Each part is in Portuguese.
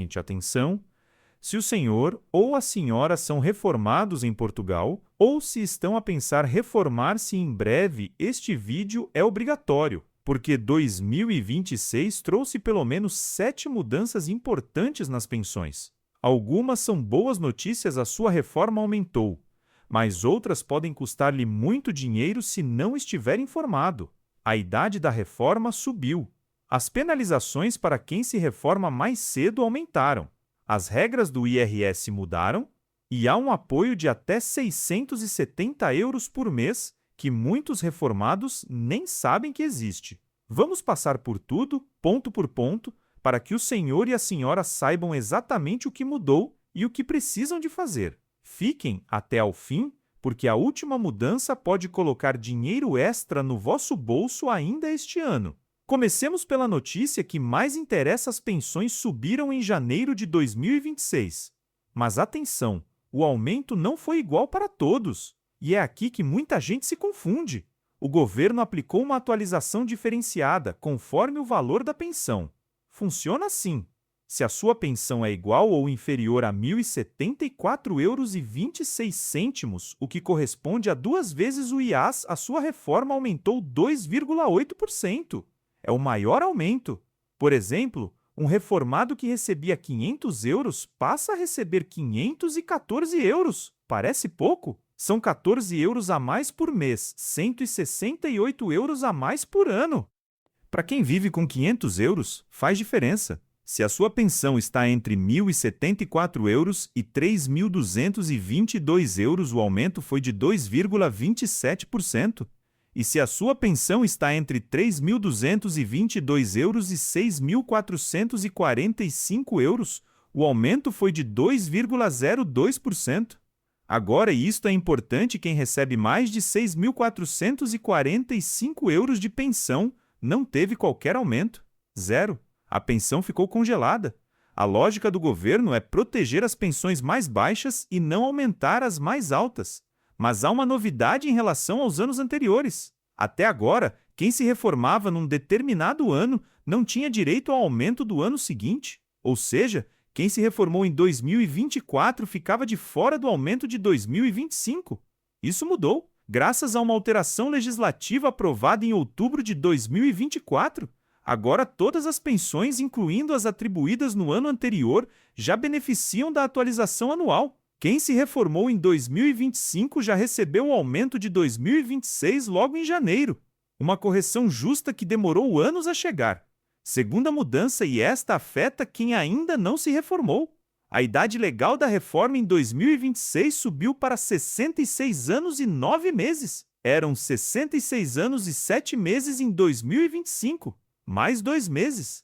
Gente, atenção! Se o senhor ou a senhora são reformados em Portugal ou se estão a pensar reformar-se em breve, este vídeo é obrigatório, porque 2026 trouxe pelo menos 7 mudanças importantes nas pensões. Algumas são boas notícias, a sua reforma aumentou, mas outras podem custar-lhe muito dinheiro se não estiver informado. A idade da reforma subiu. As penalizações para quem se reforma mais cedo aumentaram. As regras do IRS mudaram e há um apoio de até 670 euros por mês que muitos reformados nem sabem que existe. Vamos passar por tudo, ponto por ponto, para que o senhor e a senhora saibam exatamente o que mudou e o que precisam de fazer. Fiquem até ao fim, porque a última mudança pode colocar dinheiro extra no vosso bolso ainda este ano. Comecemos pela notícia que mais interessa: as pensões subiram em janeiro de 2026. Mas atenção, o aumento não foi igual para todos. E é aqui que muita gente se confunde. O governo aplicou uma atualização diferenciada, conforme o valor da pensão. Funciona assim. Se a sua pensão é igual ou inferior a R$ 1.074,26 euros, o que corresponde a 2 vezes o IAS, a sua reforma aumentou 2,8%. É o maior aumento. Por exemplo, um reformado que recebia 500 euros passa a receber 514 euros. Parece pouco? São 14 euros a mais por mês, 168 euros a mais por ano. Para quem vive com 500 euros, faz diferença. Se a sua pensão está entre 1.074 euros e 3.222 euros, o aumento foi de 2,27%. E se a sua pensão está entre 3.222 euros e 6.445 euros, o aumento foi de 2,02%. Agora, e isto é importante, quem recebe mais de 6.445 euros de pensão não teve qualquer aumento. Zero. A pensão ficou congelada. A lógica do governo é proteger as pensões mais baixas e não aumentar as mais altas. Mas há uma novidade em relação aos anos anteriores. Até agora, quem se reformava num determinado ano não tinha direito ao aumento do ano seguinte. Ou seja, quem se reformou em 2024 ficava de fora do aumento de 2025. Isso mudou, graças a uma alteração legislativa aprovada em outubro de 2024. Agora, todas as pensões, incluindo as atribuídas no ano anterior, já beneficiam da atualização anual. Quem se reformou em 2025 já recebeu o aumento de 2026 logo em janeiro. Uma correção justa que demorou anos a chegar. Segunda mudança, e esta afeta quem ainda não se reformou. A idade legal da reforma em 2026 subiu para 66 anos e 9 meses. Eram 66 anos e 7 meses em 2025, mais 2 meses.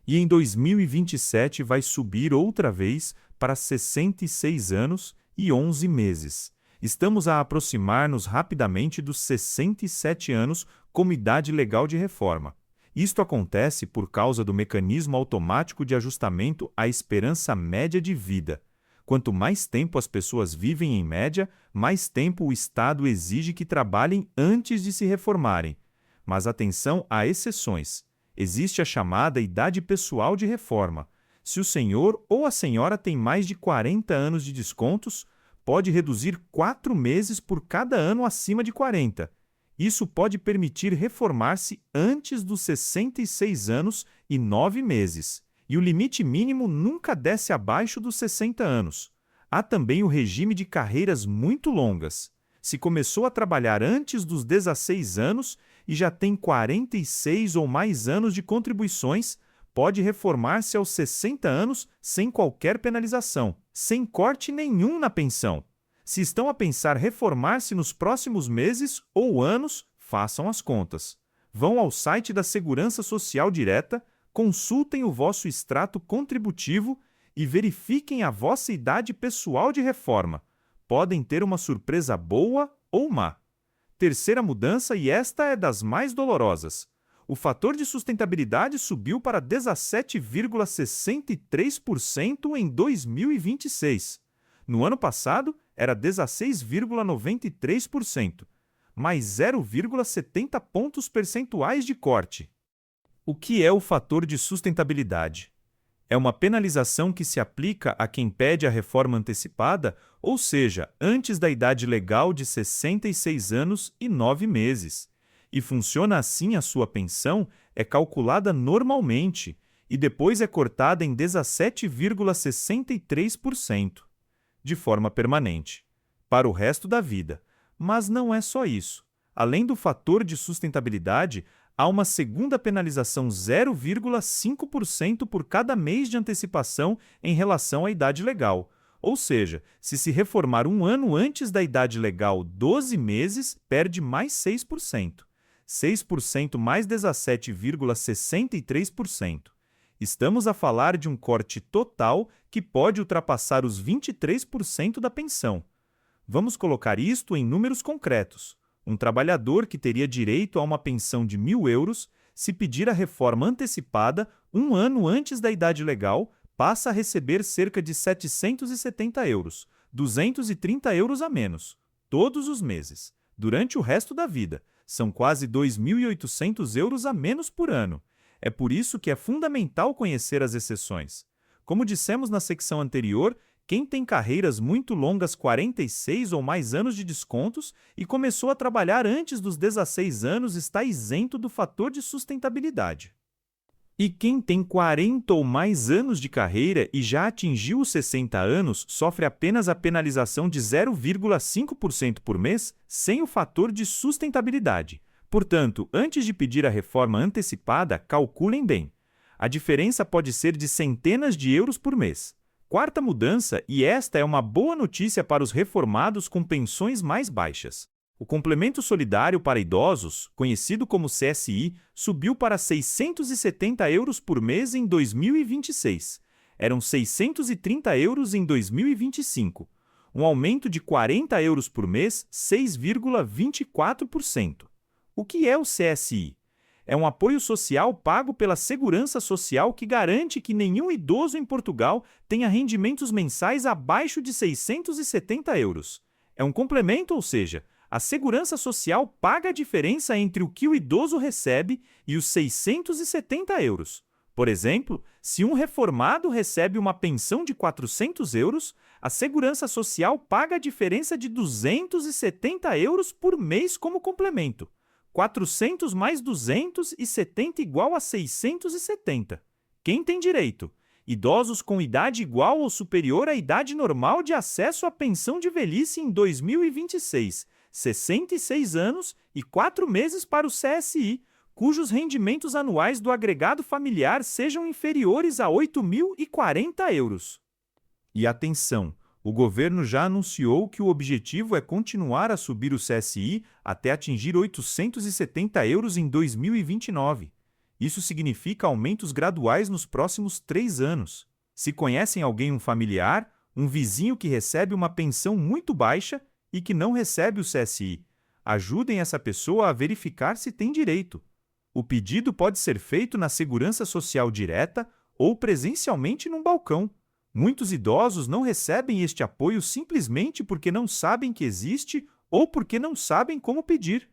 E em 2027 vai subir outra vez para 66 anos e 11 meses. Estamos a aproximar-nos rapidamente dos 67 anos como idade legal de reforma. Isto acontece por causa do mecanismo automático de ajustamento à esperança média de vida. Quanto mais tempo as pessoas vivem em média, mais tempo o Estado exige que trabalhem antes de se reformarem. Mas atenção a exceções. Existe a chamada idade pessoal de reforma. Se o senhor ou a senhora tem mais de 40 anos de descontos, pode reduzir 4 meses por cada ano acima de 40. Isso pode permitir reformar-se antes dos 66 anos e 9 meses. E o limite mínimo nunca desce abaixo dos 60 anos. Há também o regime de carreiras muito longas. Se começou a trabalhar antes dos 16 anos e já tem 46 ou mais anos de contribuições, pode reformar-se aos 60 anos sem qualquer penalização, sem corte nenhum na pensão. Se estão a pensar reformar-se nos próximos meses ou anos, façam as contas. Vão ao site da Segurança Social Direta, consultem o vosso extrato contributivo e verifiquem a vossa idade pessoal de reforma. Podem ter uma surpresa boa ou má. Terceira mudança, e esta é das mais dolorosas. O fator de sustentabilidade subiu para 17,63% em 2026. No ano passado, era 16,93%, mais 0,70 pontos percentuais de corte. O que é o fator de sustentabilidade? É uma penalização que se aplica a quem pede a reforma antecipada, ou seja, antes da idade legal de 66 anos e 9 meses. E funciona assim: a sua pensão é calculada normalmente e depois é cortada em 17,63%, de forma permanente, para o resto da vida. Mas não é só isso. Além do fator de sustentabilidade, há uma segunda penalização 0,5% por cada mês de antecipação em relação à idade legal. Ou seja, se reformar um ano antes da idade legal 12 meses, perde mais 6%. 6% mais 17,63%. Estamos a falar de um corte total que pode ultrapassar os 23% da pensão. Vamos colocar isto em números concretos. Um trabalhador que teria direito a uma pensão de €1.000, se pedir a reforma antecipada um ano antes da idade legal, passa a receber cerca de €770, €230 a menos, todos os meses, durante o resto da vida. São quase €2.800 a menos por ano. É por isso que é fundamental conhecer as exceções. Como dissemos na secção anterior, quem tem carreiras muito longas, 46 ou mais anos de descontos, e começou a trabalhar antes dos 16 anos, está isento do fator de sustentabilidade. E quem tem 40 ou mais anos de carreira e já atingiu os 60 anos, sofre apenas a penalização de 0,5% por mês, sem o fator de sustentabilidade. Portanto, antes de pedir a reforma antecipada, calculem bem. A diferença pode ser de centenas de euros por mês. Quarta mudança, e esta é uma boa notícia para os reformados com pensões mais baixas. O complemento solidário para idosos, conhecido como CSI, subiu para €670 por mês em 2026. Eram €630 em 2025. Um aumento de €40 por mês, 6,24%. O que é o CSI? É um apoio social pago pela Segurança Social que garante que nenhum idoso em Portugal tenha rendimentos mensais abaixo de €670. É um complemento, ou seja, a Segurança Social paga a diferença entre o que o idoso recebe e os €670. Por exemplo, se um reformado recebe uma pensão de €400, a Segurança Social paga a diferença de €270 por mês como complemento. 400 mais 270 igual a 670. Quem tem direito? Idosos com idade igual ou superior à idade normal de acesso à pensão de velhice em 2026, 66 anos e 4 meses para o CSI, cujos rendimentos anuais do agregado familiar sejam inferiores a €8.040. E atenção! O governo já anunciou que o objetivo é continuar a subir o CSI até atingir €870 em 2029. Isso significa aumentos graduais nos próximos 3 anos. Se conhecem alguém, um familiar, um vizinho que recebe uma pensão muito baixa e que não recebe o CSI, ajudem essa pessoa a verificar se tem direito. O pedido pode ser feito na Segurança Social direta ou presencialmente num balcão. Muitos idosos não recebem este apoio simplesmente porque não sabem que existe ou porque não sabem como pedir.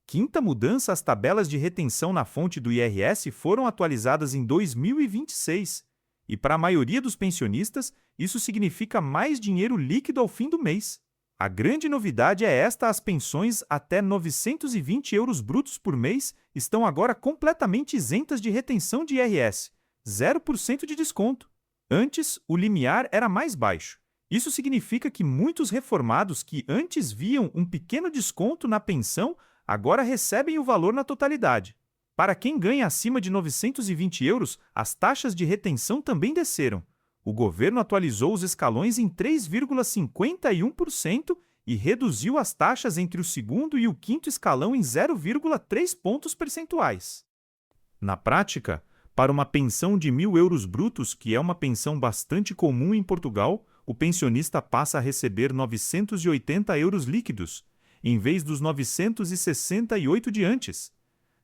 Quinta mudança: as tabelas de retenção na fonte do IRS foram atualizadas em 2026. E para a maioria dos pensionistas, isso significa mais dinheiro líquido ao fim do mês. A grande novidade é esta: as pensões até €920 brutos por mês estão agora completamente isentas de retenção de IRS, 0% de desconto. Antes, o limiar era mais baixo. Isso significa que muitos reformados que antes viam um pequeno desconto na pensão, agora recebem o valor na totalidade. Para quem ganha acima de €920, as taxas de retenção também desceram. O governo atualizou os escalões em 3,51% e reduziu as taxas entre o segundo e o quinto escalão em 0,3 pontos percentuais. Na prática, para uma pensão de €1.000 brutos, que é uma pensão bastante comum em Portugal, o pensionista passa a receber €980 líquidos, em vez dos 968 de antes.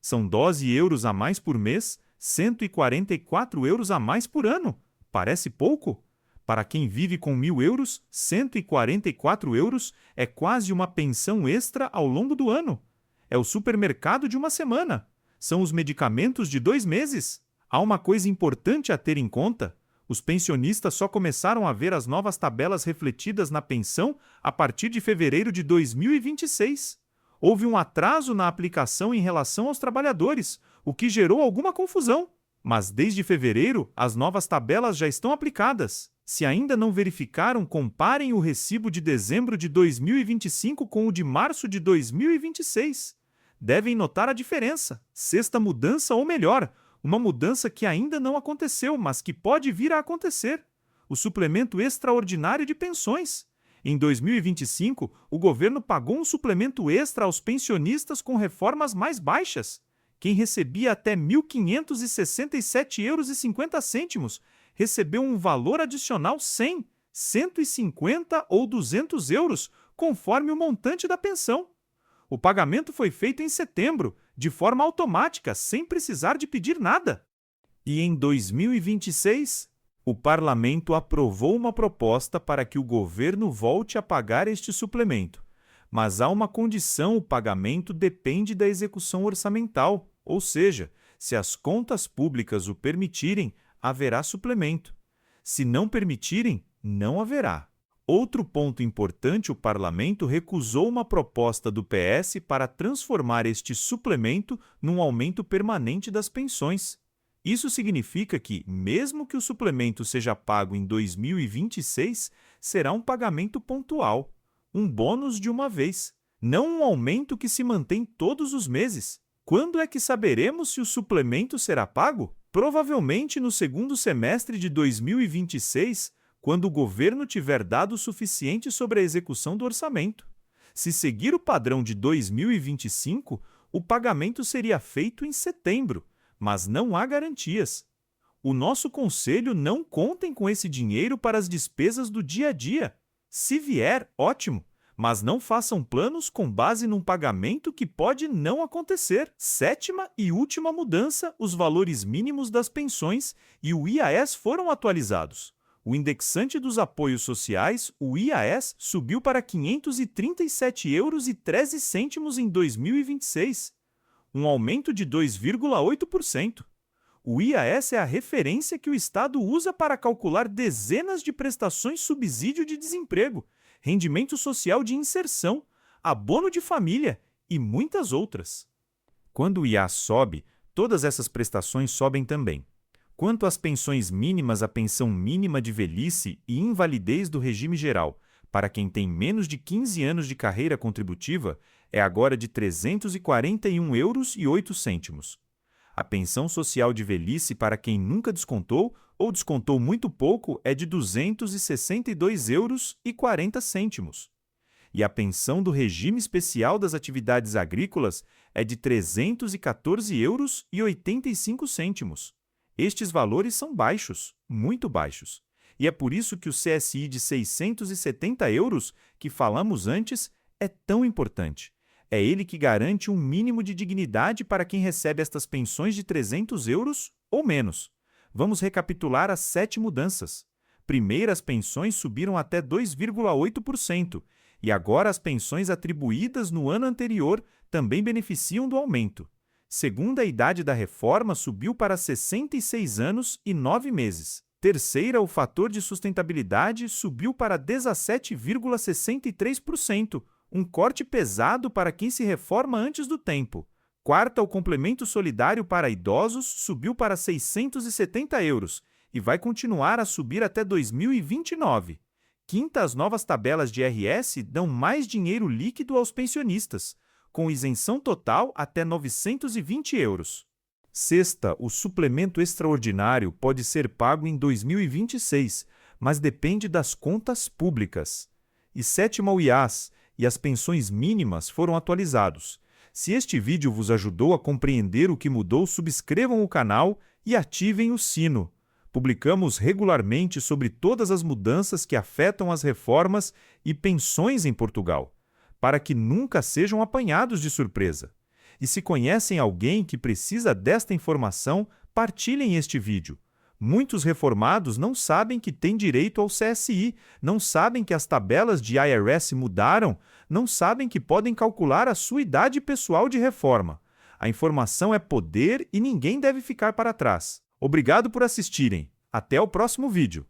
São €12 a mais por mês, €144 a mais por ano. Parece pouco? Para quem vive com €1.000, €144 é quase uma pensão extra ao longo do ano. É o supermercado de uma semana. São os medicamentos de 2 meses. Há uma coisa importante a ter em conta: Os pensionistas só começaram a ver as novas tabelas refletidas na pensão a partir de fevereiro de 2026. Houve um atraso na aplicação em relação aos trabalhadores, o que gerou alguma confusão. Mas desde fevereiro, as novas tabelas já estão aplicadas. Se ainda não verificaram, comparem o recibo de dezembro de 2025 com o de março de 2026. Devem notar a diferença. Sexta mudança, ou melhor, uma mudança que ainda não aconteceu, mas que pode vir a acontecer: o suplemento extraordinário de pensões. Em 2025, o governo pagou um suplemento extra aos pensionistas com reformas mais baixas. Quem recebia até R$ 1.567,50 recebeu um valor adicional 100, 150 ou 200 euros, conforme o montante da pensão. O pagamento foi feito em setembro, de forma automática, sem precisar de pedir nada. E em 2026, o Parlamento aprovou uma proposta para que o governo volte a pagar este suplemento. Mas há uma condição: o pagamento depende da execução orçamental, ou seja, se as contas públicas o permitirem, haverá suplemento. Se não permitirem, não haverá. Outro ponto importante: o Parlamento recusou uma proposta do PS para transformar este suplemento num aumento permanente das pensões. Isso significa que, mesmo que o suplemento seja pago em 2026, será um pagamento pontual, um bônus de uma vez, não um aumento que se mantém todos os meses. Quando é que saberemos se o suplemento será pago? Provavelmente no segundo semestre de 2026, quando o governo tiver dados suficientes sobre a execução do orçamento. Se seguir o padrão de 2025, o pagamento seria feito em setembro, mas não há garantias. O nosso conselho: não contem com esse dinheiro para as despesas do dia a dia. Se vier, ótimo, mas não façam planos com base num pagamento que pode não acontecer. Sétima e última mudança: os valores mínimos das pensões e o IAS foram atualizados. O indexante dos apoios sociais, o IAS, subiu para R$ 537,13 em 2026, um aumento de 2,8%. O IAS é a referência que o Estado usa para calcular dezenas de prestações: subsídio de desemprego, rendimento social de inserção, abono de família e muitas outras. Quando o IAS sobe, todas essas prestações sobem também. Quanto às pensões mínimas, a pensão mínima de velhice e invalidez do regime geral, para quem tem menos de 15 anos de carreira contributiva, é agora de R$ 341,08. A pensão social de velhice para quem nunca descontou ou descontou muito pouco é de R$ 262,40. E a pensão do regime especial das atividades agrícolas é de R$ 314,85. Estes valores são baixos, muito baixos. E é por isso que o CSI de 670 euros, que falamos antes, é tão importante. É ele que garante um mínimo de dignidade para quem recebe estas pensões de 300 euros ou menos. Vamos recapitular as 7 mudanças. Primeiro, as pensões subiram até 2,8%, e agora as pensões atribuídas no ano anterior também beneficiam do aumento. Segunda, a idade da reforma subiu para 66 anos e 9 meses. Terceira, o fator de sustentabilidade subiu para 17,63%, um corte pesado para quem se reforma antes do tempo. Quarta, o complemento solidário para idosos subiu para 670 euros e vai continuar a subir até 2029. Quinta, as novas tabelas de IRS dão mais dinheiro líquido aos pensionistas, com isenção total até 920 euros. Sexta, o suplemento extraordinário pode ser pago em 2026, mas depende das contas públicas. E sétima, o IAS e as pensões mínimas foram atualizados. Se este vídeo vos ajudou a compreender o que mudou, subscrevam o canal e ativem o sino. Publicamos regularmente sobre todas as mudanças que afetam as reformas e pensões em Portugal, para que nunca sejam apanhados de surpresa. E se conhecem alguém que precisa desta informação, partilhem este vídeo. Muitos reformados não sabem que têm direito ao CSI, não sabem que as tabelas de IRS mudaram, não sabem que podem calcular a sua idade pessoal de reforma. A informação é poder e ninguém deve ficar para trás. Obrigado por assistirem. Até o próximo vídeo!